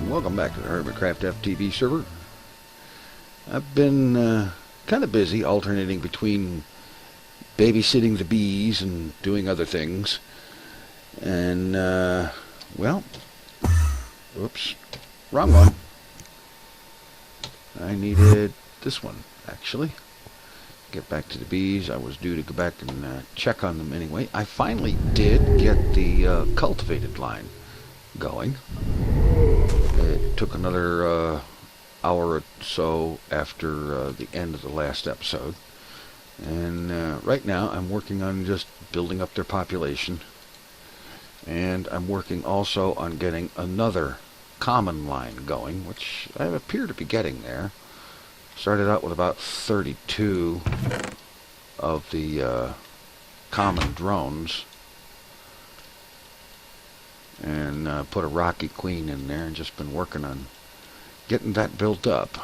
Welcome back to the Hermitcraft FTB server. I've been kind of busy alternating between babysitting the bees and doing other things. And, well, oops, wrong one. I needed this one, actually. Get back to the bees. I was due to go back and check on them anyway. I finally did get the cultivated line going. It took another hour or so after the end of the last episode. And right now I'm working on just building up their population. And I'm working also on getting another common line going, which I appear to be getting there. Started out with about 32 of the common drones. And put a Rocky Queen in there and just been working on getting that built up.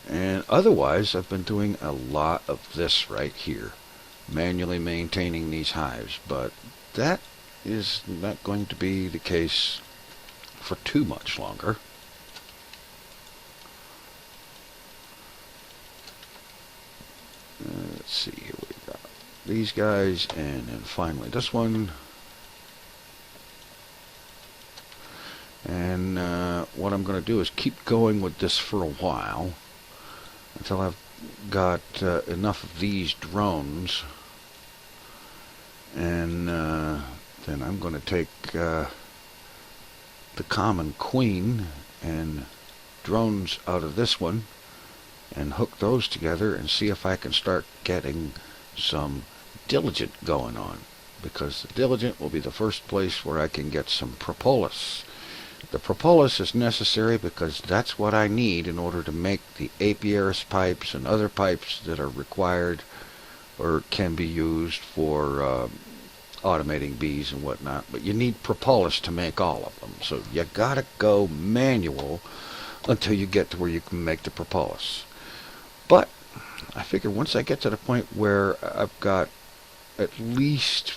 And otherwise, I've been doing a lot of this right here, manually maintaining these hives, but that is not going to be the case for too much longer. Let's see, here we got these guys, and then finally this one. And what I'm going to do is keep going with this for a while until I've got enough of these drones. And then I'm going to take the common queen and drones out of this one and hook those together and see if I can start getting some Dilligent going on. Because the Dilligent will be the first place where I can get some propolis. The propolis is necessary because that's what I need in order to make the apiaries pipes and other pipes that are required or can be used for automating bees and whatnot. But you need propolis to make all of them. So you gotta go manual until you get to where you can make the propolis. But I figure once I get to the point where I've got at least,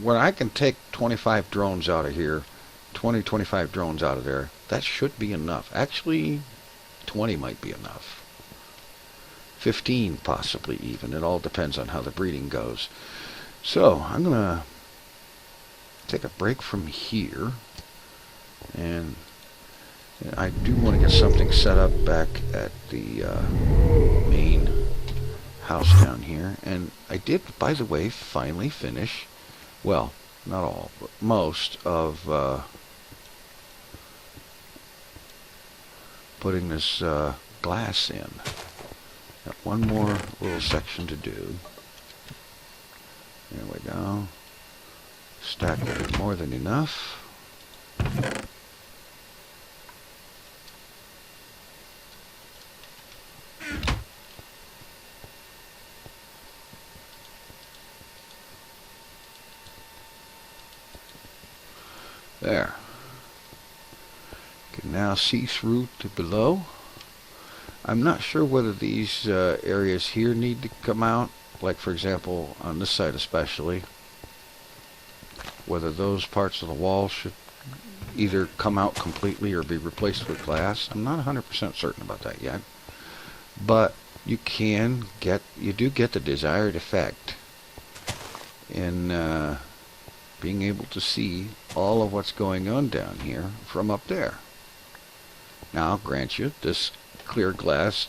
when I can take 25 drones out of here, 25 drones out of there, that should be enough. Actually, 20 might be enough. 15 possibly even. It all depends on how the breeding goes. So I'm going to take a break from here. And I do want to get something set up back at the main house down here. And I did, by the way, finally finish, well, not all, but most of putting this glass in. Got one more little section to do. There we go. Stack will be more than enough. There. Can now see through to below. I'm not sure whether these areas here need to come out, like for example on this side especially, whether those parts of the wall should either come out completely or be replaced with glass. I'm not 100% certain about that yet, but you do get the desired effect in being able to see all of what's going on down here from up there. Now, grant you, this clear glass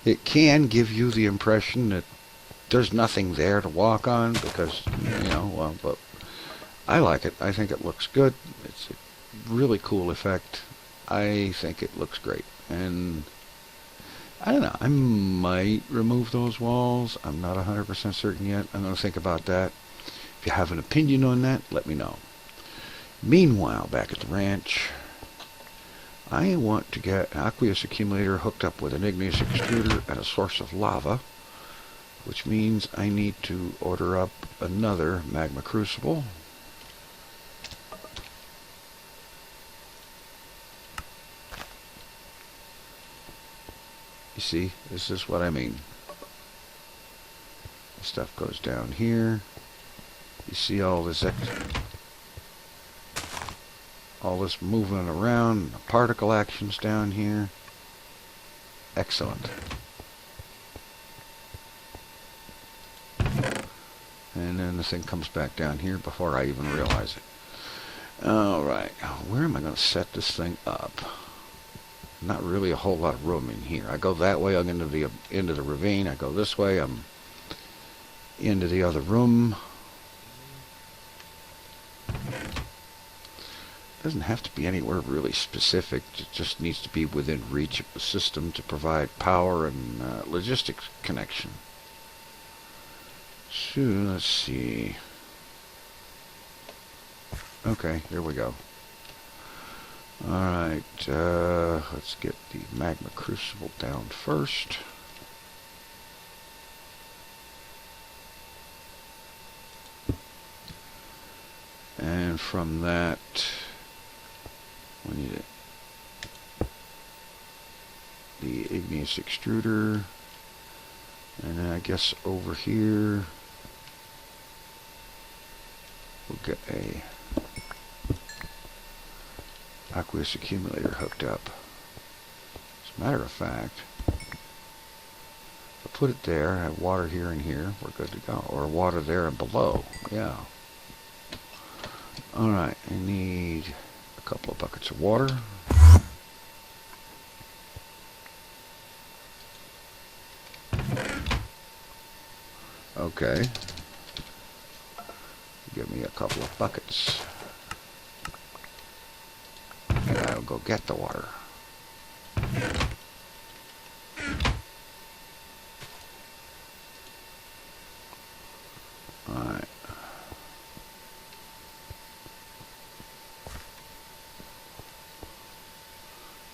it can give you the impression that there's nothing there to walk on because, well, but I like it. I think it looks good. It's a really cool effect. I think it looks great. And I don't know, I might remove those walls. I'm not 100% certain yet. I'm going to think about that. If you have an opinion on that, let me know. Meanwhile, back at the ranch, I want to get an aqueous accumulator hooked up with an igneous extruder and a source of lava, which means I need to order up another magma crucible. You see, this is what I mean. Stuff goes down here. You see all this moving around, particle actions down here. Excellent. And then the thing comes back down here before I even realize it. Alright, where am I going to set this thing up? Not really a whole lot of room in here. I go that way, I'm into the ravine. I go this way, I'm into the other room. Doesn't have to be anywhere really specific. It just needs to be within reach of the system to provide power and logistics connection. So let's see. Okay, here we go. Alright, let's get the magma crucible down first. And from that, we need the igneous extruder, and then I guess over here we'll get a aqueous accumulator hooked up. As a matter of fact, if I put it there, I have water here and here, we're good to go. Or water there and below, yeah. Alright, I need a couple of buckets of water. Okay. Give me a couple of buckets. And I'll go get the water. Alright.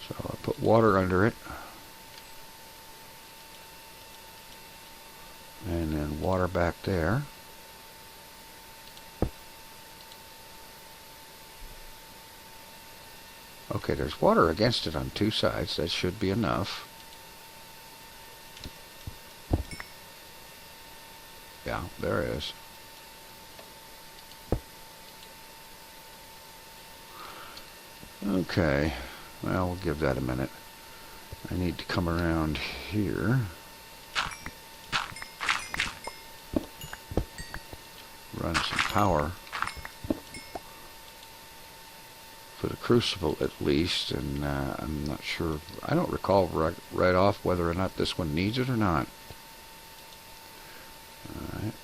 So I'll put water under it. And then water back there. Okay, there's water against it on two sides. That should be enough. Yeah, there is. Okay, well, we'll give that a minute. I need to come around here. Run some power for the crucible at least, and I'm not sure, I don't recall right off whether or not this one needs it or not. Alright.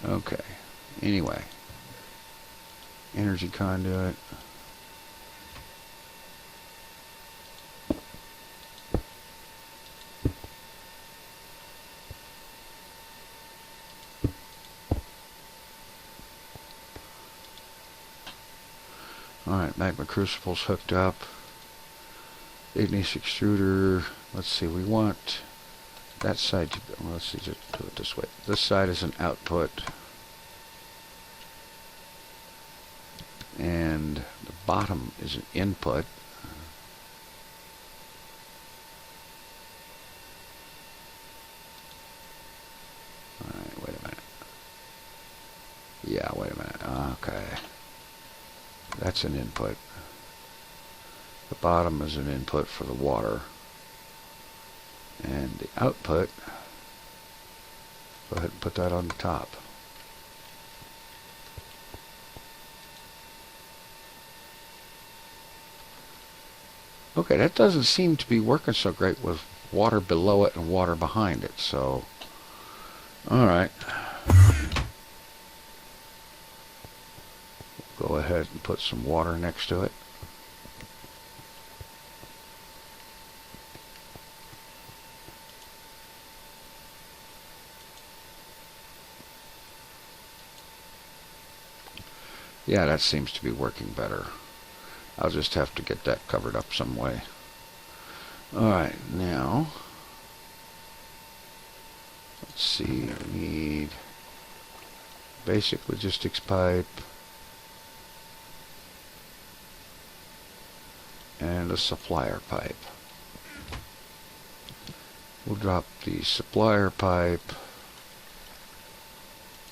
Okay, anyway, energy conduit. Alright, magma crucible's hooked up. Igneous extruder. Let's see, we want that side to, well, let's see, just do it this way. This side is an output. And the bottom is an input. Alright, wait a minute. Yeah, wait a minute. Okay. That's an input. The bottom is an input for the water. And the output, go ahead and put that on the top. Okay, that doesn't seem to be working so great with water below it and water behind it, so alright. Go ahead and put some water next to it. Yeah, that seems to be working better. I'll just have to get that covered up some way. Alright, now let's see, we need basic logistics pipe and a supplier pipe. We'll drop the supplier pipe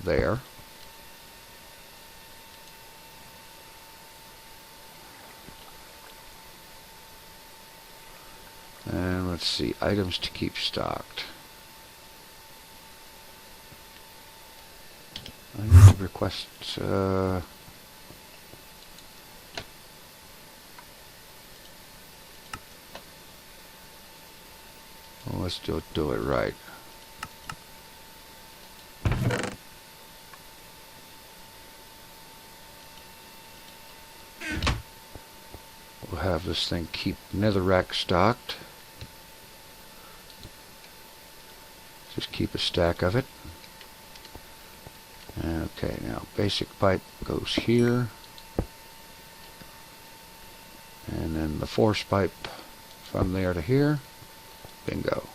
there. And let's see, items to keep stocked. I need to request, well, let's do it right. We'll have this thing keep netherrack stocked. Just keep a stack of it. Okay, now basic pipe goes here. And then the force pipe from there to here. Bingo.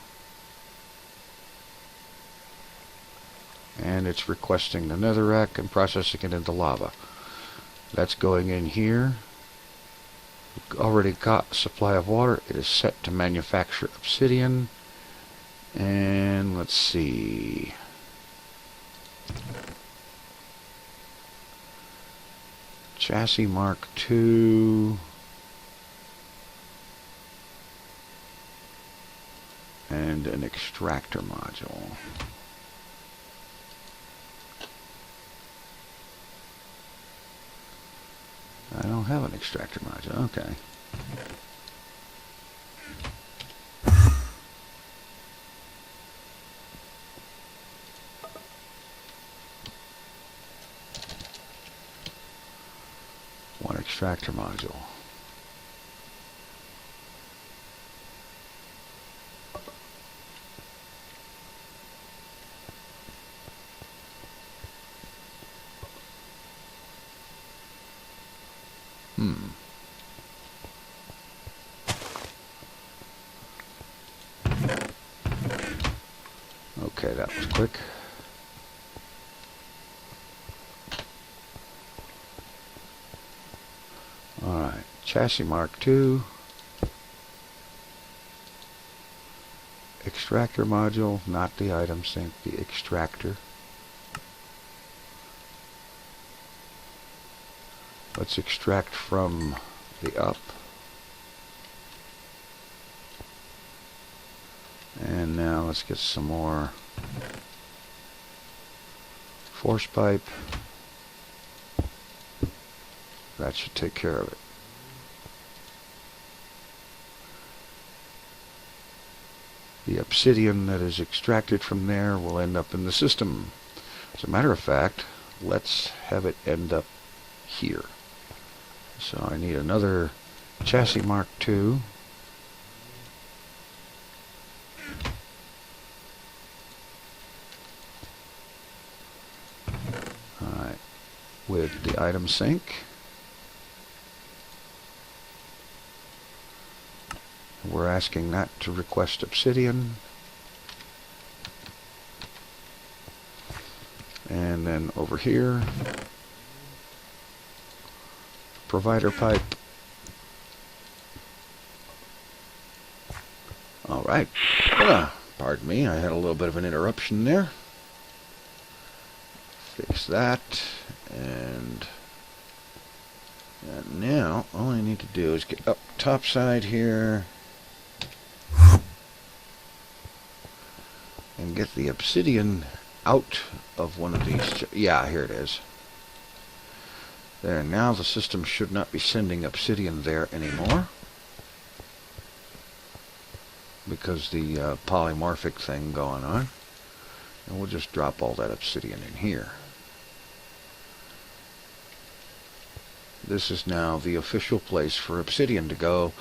And it's requesting the netherrack and processing it into lava. That's going in here. We've already got a supply of water. It is set to manufacture obsidian. And let's see. Chassis Mark II. And an extractor module. I don't have an extractor module. Okay. One extractor module. Okay, that was quick. Alright, chassis Mark II. Extractor module, not the item sink, the extractor. Let's extract from the up. And now let's get some more force pipe. That should take care of it. The obsidian that is extracted from there will end up in the system. As a matter of fact, let's have it end up here. So I need another chassis Mark II. Alright, with the item sink. We're asking that to request obsidian. And then over here, provider pipe. Alright. Pardon me, I had a little bit of an interruption there. Fix that. And now, all I need to do is get up top side here. And get the obsidian out of one of these. Yeah, here it is. There, now the system should not be sending obsidian there anymore. Because the polymorphic thing going on. And we'll just drop all that obsidian in here. This is now the official place for obsidian to go.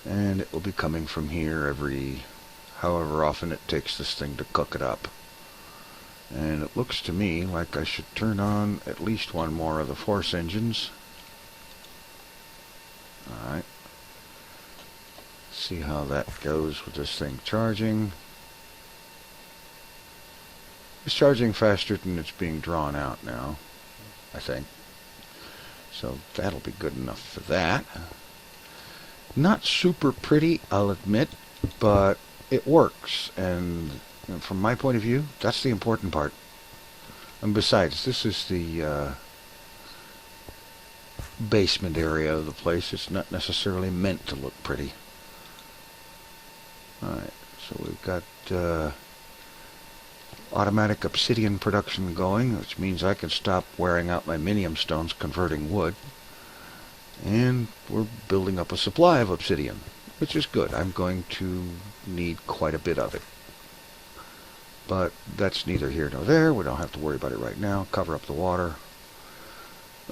And it will be coming from here every however often it takes this thing to cook it up. And it looks to me like I should turn on at least one more of the force engines. Alright. See how that goes with this thing charging. It's charging faster than it's being drawn out now, I think. So that'll be good enough for that. Not super pretty, I'll admit, but it works. And from my point of view, that's the important part. And besides, this is the basement area of the place. It's not necessarily meant to look pretty. Alright, so we've got automatic obsidian production going, which means I can stop wearing out my minium stones converting wood. And we're building up a supply of obsidian, which is good. I'm going to need quite a bit of it. But that's neither here nor there. We don't have to worry about it right now. Cover up the water.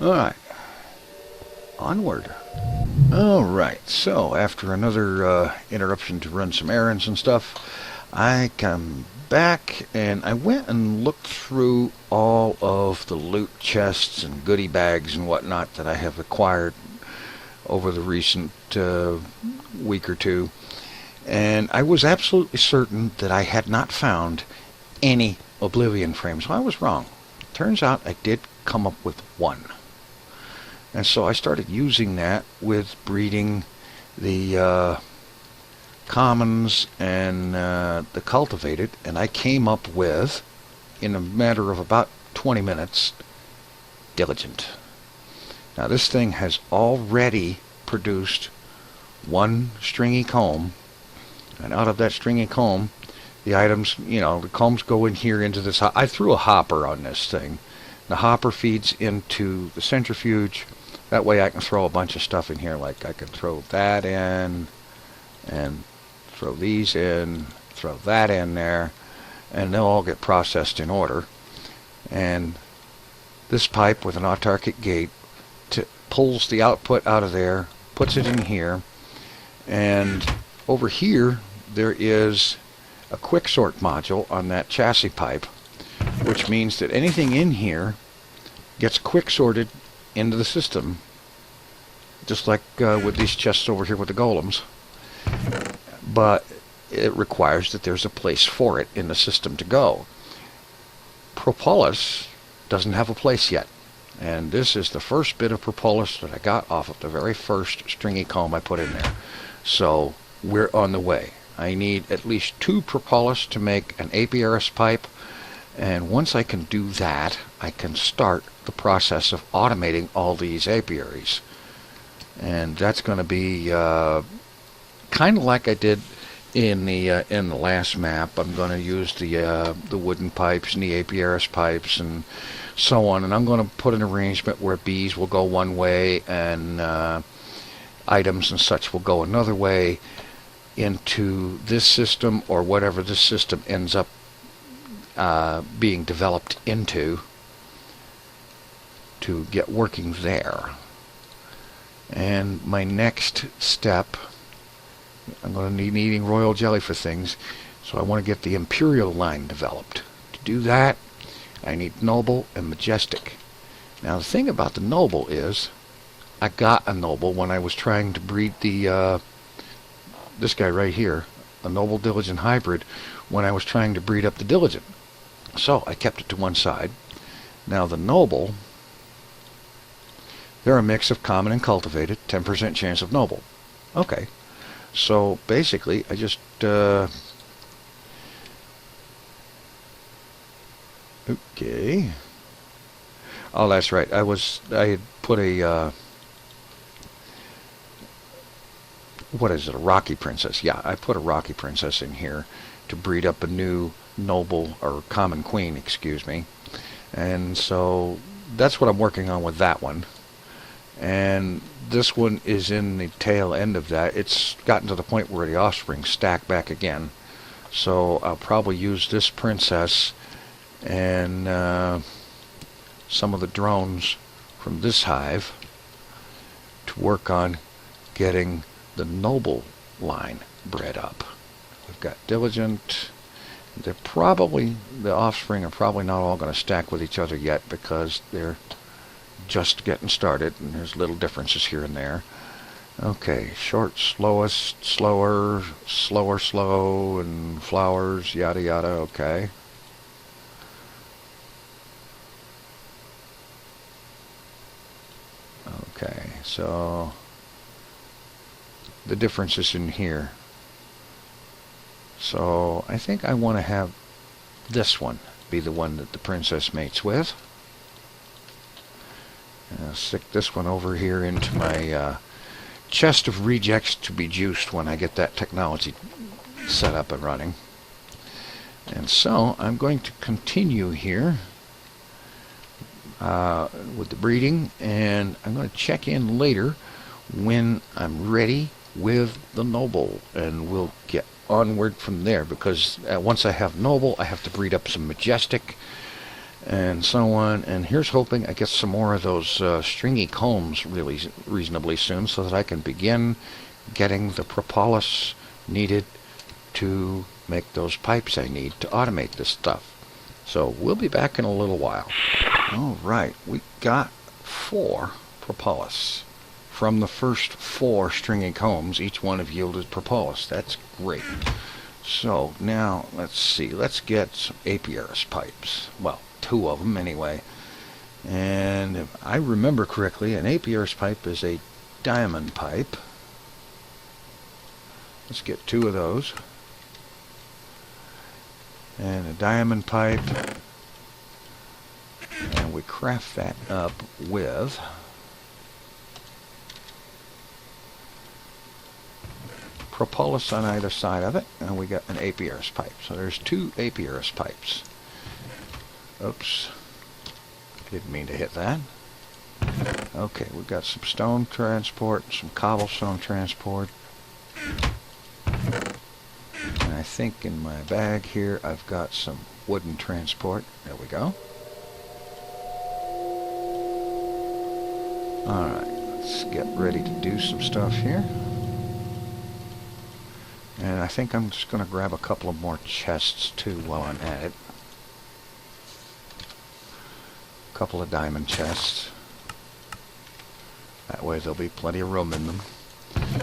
Alright. Onward. Alright, so after another interruption to run some errands and stuff, I come back and I went and looked through all of the loot chests and goodie bags and whatnot that I have acquired over the recent week or two, and I was absolutely certain that I had not found any Oblivion frames. Well, I was wrong. Turns out I did come up with one. And so I started using that with breeding the commons and the cultivated, and I came up with, in a matter of about 20 minutes, Dilligent. Now this thing has already produced one stringy comb, and out of that stringy comb, the items, the combs go in here into this. I threw a hopper on this thing. The hopper feeds into the centrifuge. That way I can throw a bunch of stuff in here, like I can throw that in, and throw these in, throw that in there, and they'll all get processed in order. And this pipe with an autarkic gate pulls the output out of there, puts it in here, and over here there is a quick sort module on that chassis pipe, which means that anything in here gets quick sorted into the system, just like with these chests over here with the golems. But it requires that there's a place for it in the system to go. Propolis doesn't have a place yet, and this is the first bit of propolis that I got off of the very first stringy comb I put in there. So we're on the way. I need at least 2 propolis to make an apiaries pipe, and once I can do that, I can start the process of automating all these apiaries. And that's going to be kind of like I did in the last map. I'm going to use the wooden pipes and the apiaries pipes and so on, and I'm going to put an arrangement where bees will go one way and items and such will go another way into this system, or whatever this system ends up being developed into, to get working there. And my next step, I'm going to be needing royal jelly for things, so I want to get the imperial line developed. To do that, I need noble and majestic. Now the thing about the noble is, I got a noble when I was trying to breed the this guy right here, a noble Dilligent hybrid, when I was trying to breed up the Dilligent. So I kept it to one side. Now the noble, they're a mix of common and cultivated, 10% chance of noble. Okay, so basically I just okay. Oh, that's right. I had put a what is it, a Rocky Princess? Yeah, I put a Rocky Princess in here to breed up a new noble, or common queen, excuse me. And so that's what I'm working on with that one. And this one is in the tail end of that. It's gotten to the point where the offspring stack back again. So I'll probably use this princess and some of the drones from this hive to work on getting the noble line bred up. We've got Dilligent. The offspring are probably not all going to stack with each other yet, because they're just getting started and there's little differences here and there. Okay, short, slowest, slower, slower, slow, and flowers, yada yada. Okay. Okay, so the differences in here. So I think I want to have this one be the one that the princess mates with. And I'll stick this one over here into my chest of rejects to be juiced when I get that technology set up and running. And so I'm going to continue here with the breeding, and I'm going to check in later when I'm ready with the noble, and we'll get onward from there, because once I have noble, I have to breed up some majestic and so on. And here's hoping I get some more of those stringy combs really reasonably soon, so that I can begin getting the propolis needed to make those pipes I need to automate this stuff. So we'll be back in a little while. All right, we got 4 propolis from the first 4 stringy combs. Each one have yielded propolis. That's great. So now let's see, let's get some apiaries pipes. Well, 2 of them anyway. And if I remember correctly, an apiaries pipe is a diamond pipe. Let's get 2 of those. And a diamond pipe. And we craft that up with propolis on either side of it, and we got an apiaries pipe. So there's 2 apiaries pipes. Oops, didn't mean to hit that. Okay, we've got some stone transport, some cobblestone transport, and I think in my bag here I've got some wooden transport. There we go. Alright, let's get ready to do some stuff here. And I think I'm just going to grab a couple of more chests too while I'm at it. A couple of diamond chests. That way there'll be plenty of room in them.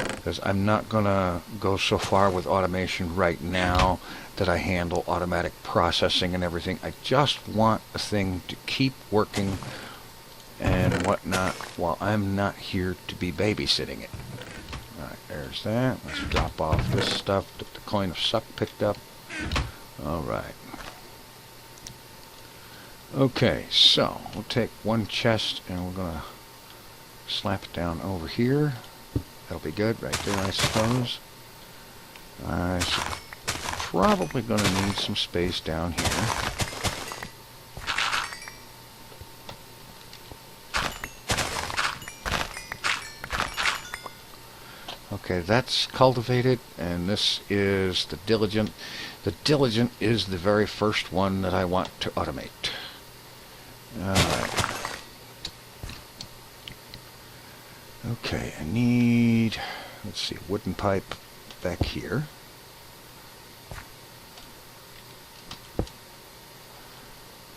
Because I'm not going to go so far with automation right now that I handle automatic processing and everything. I just want a thing to keep working and whatnot while I'm not here to be babysitting it. Alright, there's that. Let's drop off this stuff that the coin of suck picked up. Alright. Okay, so we'll take 1 chest and we're going to slap it down over here. That'll be good right there, I suppose. I'm probably going to need some space down here. Okay, that's cultivated, and this is the Dilligent. The Dilligent is the very first one that I want to automate. Alright. Okay, I need, let's see, wooden pipe back here.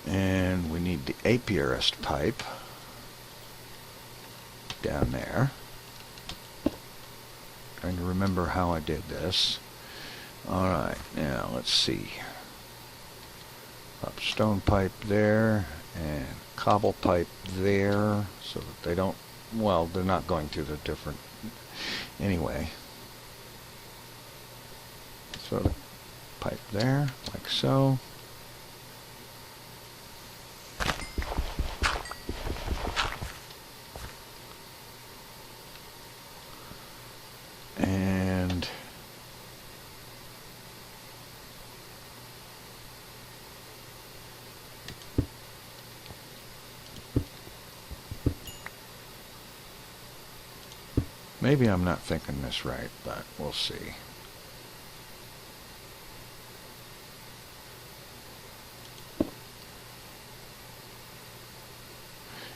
And we need the apiarist pipe down there. Trying to remember how I did this. Alright, now let's see. Up stone pipe there, and cobble pipe there, so that they don't, well, they're not going to, they're different. Anyway. So the pipe there, like so. And maybe I'm not thinking this right, but we'll see.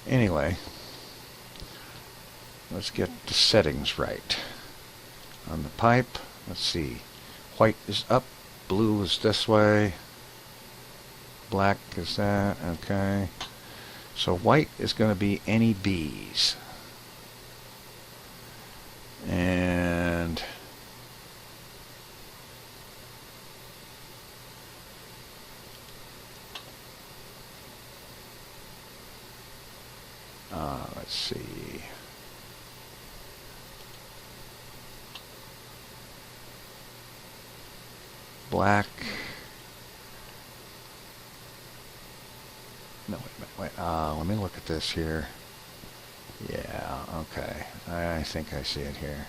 Anyway, let's get the settings right. On the pipe, let's see. White is up, blue is this way, black is that, okay. So white is going to be any bees. And let's see. black. No, wait. Let me look at this here. Yeah, okay. I think I see it here.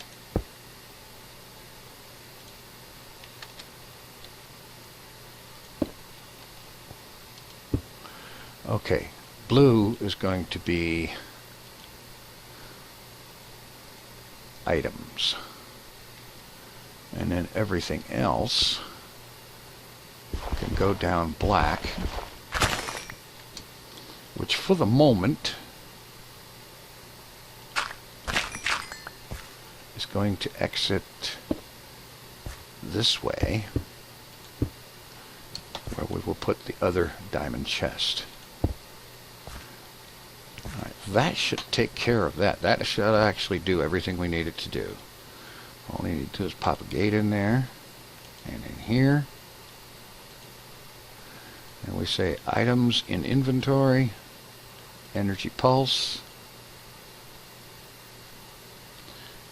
Okay, blue is going to be items. And then everything else can go down black, which for the moment is going to exit this way, where we will put the other diamond chest. Alright, that should take care of that. That should actually do everything we need it to do. All we need to do is pop a gate in there, and in here. And we say items in inventory, energy pulse.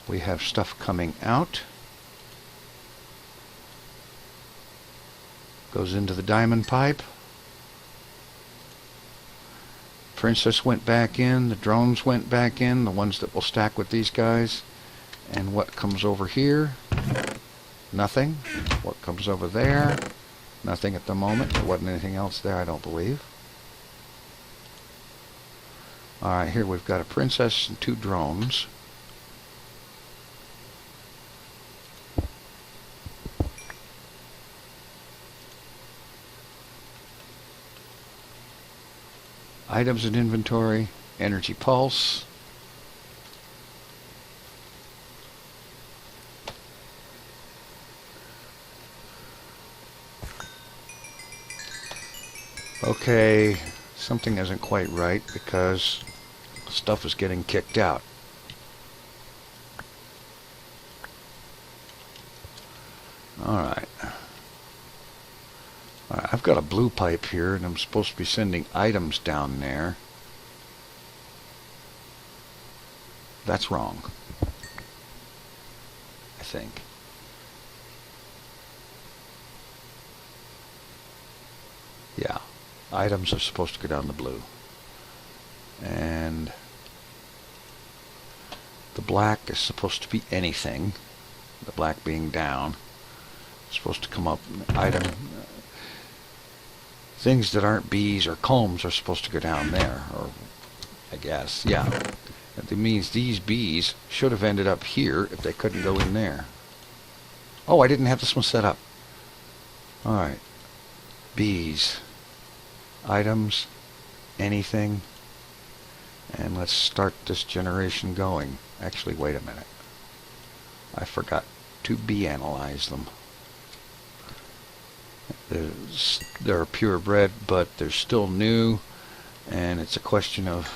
We have stuff coming out. Goes into the diamond pipe. Princess went back in, the drones went back in, the ones that will stack with these guys. And what comes over here? Nothing. What comes over there? Nothing at the moment. There wasn't anything else there, I don't believe. Alright, here we've got a princess and 2 drones. Items in inventory, energy pulse. Okay, something isn't quite right because stuff is getting kicked out. Alright. I've got a blue pipe here and I'm supposed to be sending items down there. That's wrong, I think. Yeah, items are supposed to go down the blue. And the black is supposed to be anything. The black being down. It's supposed to come up item. Things that aren't bees or combs are supposed to go down there, or I guess, yeah. That means these bees should have ended up here if they couldn't go in there. Oh, I didn't have this one set up. Alright. Bees. Items. Anything. And let's start this generation going. Actually, wait a minute. I forgot to bee-analyze them. They're purebred, but they're still new, and it's a question of,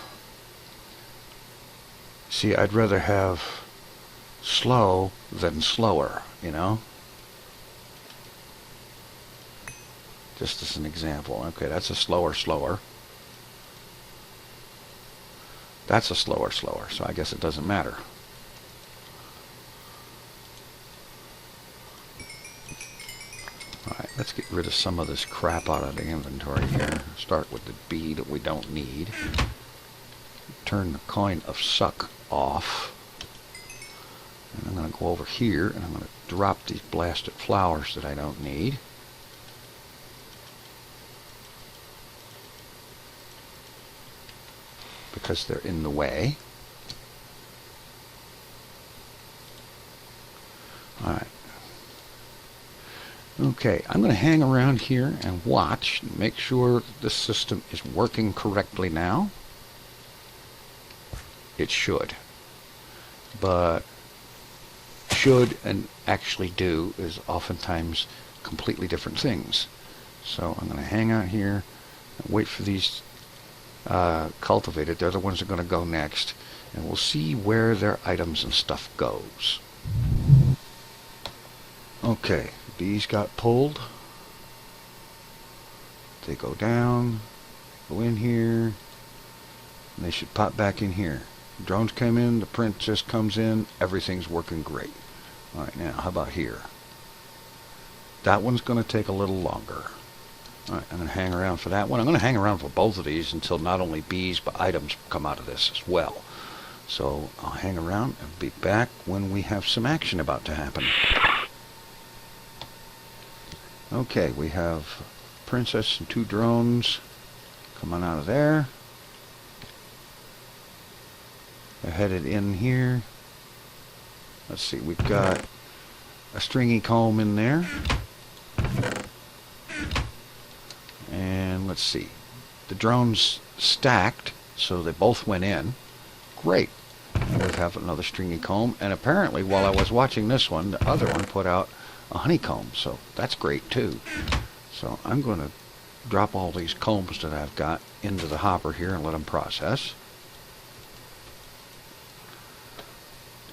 see, I'd rather have slow than slower, you know? Just as an example. Okay, that's a slower. That's a slower, so I guess it doesn't matter. Alright, let's get rid of some of this crap out of the inventory here. Start with the bee that we don't need. Turn the coin of suck off. And I'm going to go over here and I'm going to drop these blasted flowers that I don't need. Because they're in the way. Alright. Okay, I'm going to hang around here and watch and make sure this system is working correctly now. It should. But should and actually do is oftentimes completely different things. So I'm going to hang out here and wait for these cultivated. They're the ones that are going to go next. And we'll see where their items and stuff goes. Okay. Bees got pulled. They go down, go in here, and they should pop back in here. Drones come in, the princess comes in, everything's working great. Alright, now, how about here? that one's going to take a little longer. All right, I'm going to hang around for that one. I'm going to hang around for both of these until not only bees but items come out of this as well. So I'll hang around and be back when we have some action about to happen. Okay, we have Princess and 2 drones coming out of there. They're headed in here. Let's see, we've got a stringy comb in there. And let's see, the drones stacked, so they both went in. Great. And we have another stringy comb, and apparently while I was watching this one, the other one put out a honeycomb, so that's great too. So I'm going to drop all these combs that I've got into the hopper here and let them process.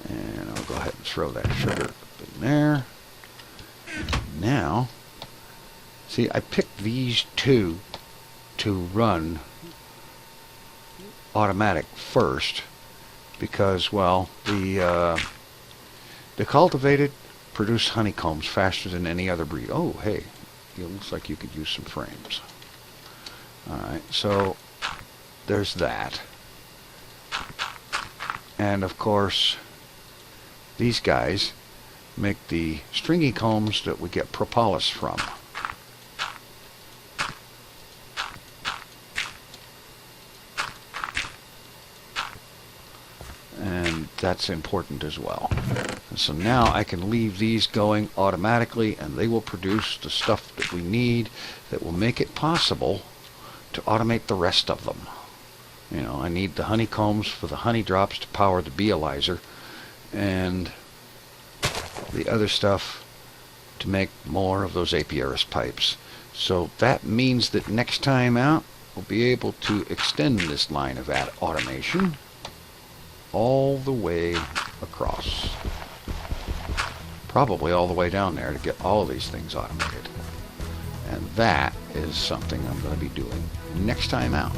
And I'll go ahead and throw that sugar up in there. Now, see, I picked these 2 to run automatic first because, well, the cultivated produce honeycombs faster than any other breed. Oh, hey, it looks like you could use some frames. Alright, so there's that. And of course, these guys make the stringy combs that we get propolis from. And that's important as well. And so now I can leave these going automatically, and they will produce the stuff that we need that will make it possible to automate the rest of them. You know, I need the honeycombs for the honey drops to power the beealyzer, and the other stuff to make more of those apiaries pipes. So that means that next time out we'll be able to extend this line of automation all the way across. Probably all the way down there to get all of these things automated. And that is something I'm going to be doing next time out.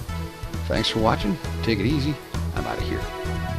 Thanks for watching. Take it easy. I'm out of here.